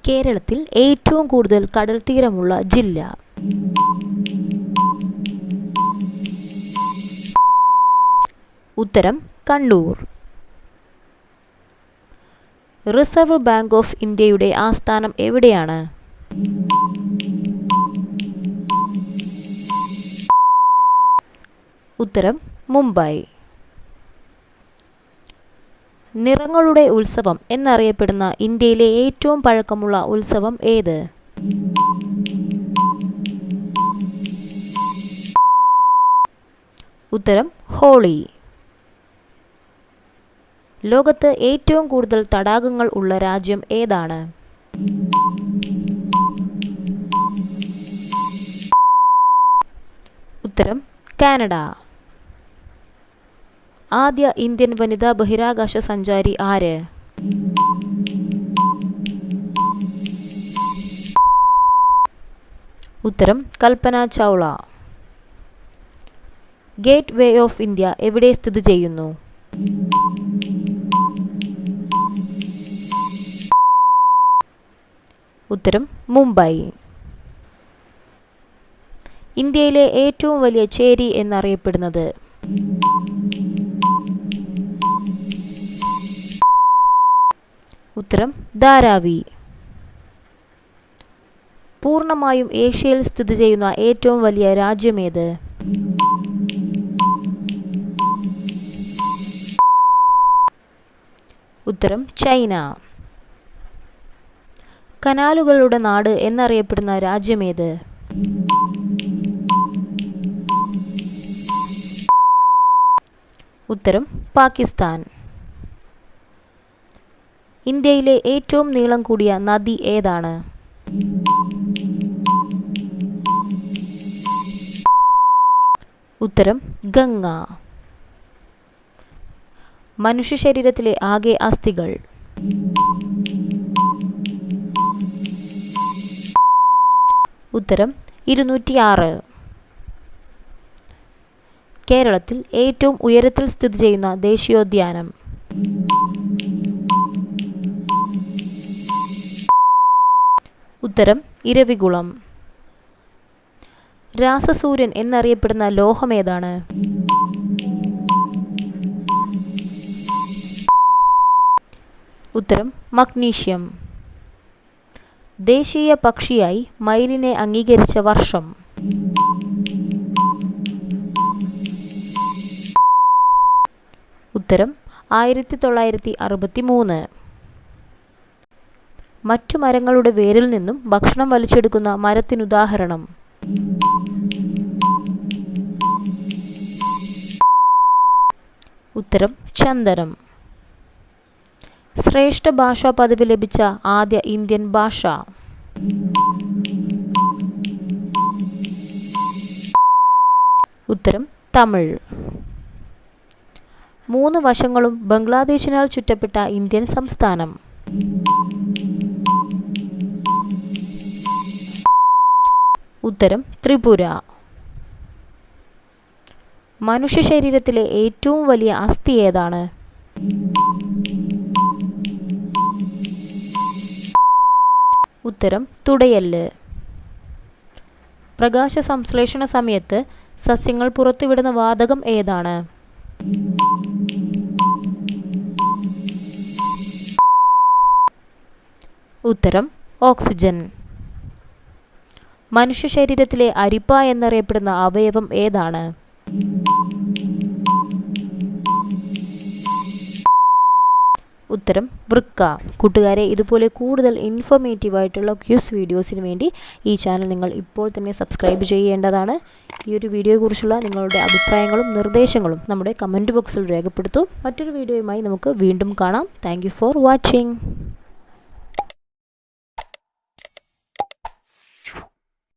കേരളത്തിൽ ഏറ്റവും കൂടുതൽ കടൽത്തീരമുള്ള ജില്ല? ഉത്തരം കണ്ണൂർ. റിസർവ് ബാങ്ക് ഓഫ് ഇന്ത്യയുടെ ആസ്ഥാനം എവിടെയാണ്? ഉത്തരം മുംബൈ. നിറങ്ങളുടെ ഉത്സവം എന്നറിയപ്പെടുന്ന ഇന്ത്യയിലെ ഏറ്റവും പഴക്കമുള്ള ഉത്സവം ഏത്? ഉത്തരം ഹോളി. ലോകത്ത് ഏറ്റവും കൂടുതൽ തടാകങ്ങൾ ഉള്ള രാജ്യം ഏതാണ്? ഉത്തരം കാനഡ. ആദ്യ ഇന്ത്യൻ വനിതാ ബഹിരാകാശ സഞ്ചാരി ആര്? ഉത്തരം Kalpana Chawla. Gateway of India എവിടെ സ്ഥിതി ചെയ്യുന്നു? ഉത്തരം മുംബൈ. ഇന്ത്യയിലെ ഏറ്റവും വലിയ ചേരി എന്നറിയപ്പെടുന്നത്? ഉത്തരം ധാരാവി. പൂർണ്ണമായും ഏഷ്യയിൽ സ്ഥിതി ചെയ്യുന്ന ഏറ്റവും വലിയ രാജ്യമേത്? ഉത്തരം ചൈന. കനാലുകളുടെ നാട് എന്നറിയപ്പെടുന്ന രാജ്യമേത്? ഉത്തരം പാകിസ്ഥാൻ. ഇന്ത്യയിലെ ഏറ്റവും നീളം കൂടിയ നദി ഏതാണ്? ഉത്തരം ഗംഗ. മനുഷ്യ ശരീരത്തിലെ ആകെ അസ്ഥികൾ? ഉത്തരം 206. കേരളത്തിൽ ഏറ്റവും ഉയരത്തിൽ സ്ഥിതി ചെയ്യുന്ന ദേശീയോദ്യാനം? ഉത്തരം ഇരവികുളം. രാസസൂര്യൻ എന്നറിയപ്പെടുന്ന ലോഹമേതാണ്? ഉത്തരം മഗ്നീഷ്യം. ദേശീയ പക്ഷിയായി മയിലിനെ അംഗീകരിച്ച വർഷം? ഉത്തരം 1963. മറ്റു മരങ്ങളുടെ വേരിൽ നിന്നും ഭക്ഷണം വലിച്ചെടുക്കുന്ന മരത്തിനുദാഹരണം? ഉത്തരം ചന്ദനം. ശ്രേഷ്ഠ ഭാഷാ പദവി ലഭിച്ച ആദ്യ ഇന്ത്യൻ ഭാഷ? ഉത്തരം തമിഴ്. 3 വശങ്ങളും ബംഗ്ലാദേശിനാൽ ചുറ്റപ്പെട്ട ഇന്ത്യൻ സംസ്ഥാനം? ഉത്തരം ത്രിപുര. മനുഷ്യ ശരീരത്തിലെ ഏറ്റവും വലിയ അസ്ഥി ഏതാണ്? ഉത്തരം തുടയെല്ല്. പ്രകാശ സംശ്ലേഷണ സമയത്ത് സസ്യങ്ങൾ പുറത്തുവിടുന്ന വാതകം ഏതാണ്? ഉത്തരം ഓക്സിജൻ. മനുഷ്യ ശരീരത്തിലെ അരിപ്പ എന്നറിയപ്പെടുന്ന അവയവം ഏതാണ്? ഉത്തരം വൃക്ക. കൂട്ടുകാരെ, ഇതുപോലെ കൂടുതൽ ഇൻഫോർമേറ്റീവ് ആയിട്ടുള്ള ക്യൂസ് വീഡിയോസിന് വേണ്ടി ഈ ചാനൽ നിങ്ങൾ ഇപ്പോൾ തന്നെ സബ്സ്ക്രൈബ് ചെയ്യേണ്ടതാണ്. ഈ ഒരു വീഡിയോയെക്കുറിച്ചുള്ള നിങ്ങളുടെ അഭിപ്രായങ്ങളും നിർദ്ദേശങ്ങളും നമ്മുടെ കമൻറ്റ് ബോക്സിൽ രേഖപ്പെടുത്തും. മറ്റൊരു വീഡിയോയുമായി നമുക്ക് വീണ്ടും കാണാം. Thank you for watching.